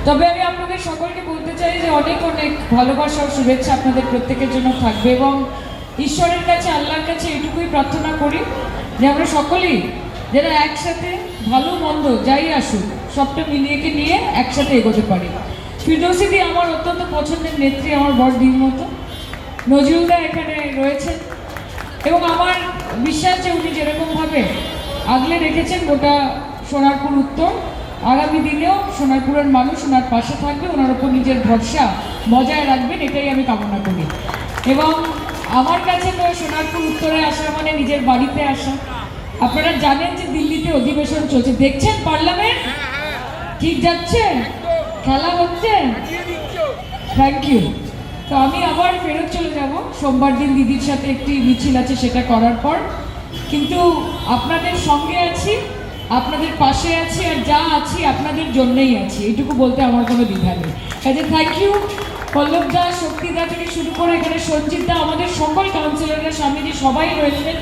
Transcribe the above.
তবে আমি আপনাদের সকলকে বলতে চাই যে অনেক অনেক ভালোবাসা ও শুভেচ্ছা আপনাদের প্রত্যেকের জন্য থাকবে, এবং ঈশ্বরের কাছে, আল্লাহর কাছে এটুকুই প্রার্থনা করি যে আমরা সকলেই যারা একসাথে ভালো মন্দ যাই আসুক সবটা মিলিয়েকে নিয়ে একসাথে এগোতে পারি। ফিরদৌসী দি আমার অত্যন্ত পছন্দের নেত্রী, আমার বড়দির মতো। নজরুলদা এখানে রয়েছেন এবং আমার বিশ্বাস যে উনি যেরকমভাবে আগলে রেখেছেন গোটা সোনারপুর উত্তর, আগামী দিনেও সোনারপুরের মানুষ ওনার পাশে থাকবে, ওনার ওপর নিজের ভরসা বজায় রাখবেন, এটাই আমি কামনা করি। এবং আমার কাছে তো সোনারপুর উত্তরে আসা মানে নিজের বাড়িতে আসা। আপনারা জানেন যে দিল্লিতে অধিবেশন চলছে, দেখছেন পার্লামেন্ট ঠিক যাচ্ছে, খেলা হচ্ছে। Thank you. তো আমি আবার ফেরত চলে যাব সোমবার দিন, দিদির সাথে একটি মিছিল আছে সেটা করার পর। কিন্তু আপনাদের সঙ্গে আছি, আপনাদের পাশে আছি, আর যা আছি আপনাদের জন্যই আছি, এইটুকু বলতে আমার কোনো দ্বিধা নেই। কাজে থ্যাংক ইউ পল্লব দা, শক্তিদা থেকে শুরু করে এখানে সঞ্জিত দা, আমাদের সকল কাউন্সিলররা, স্বামীজি সবাই রয়েছেন।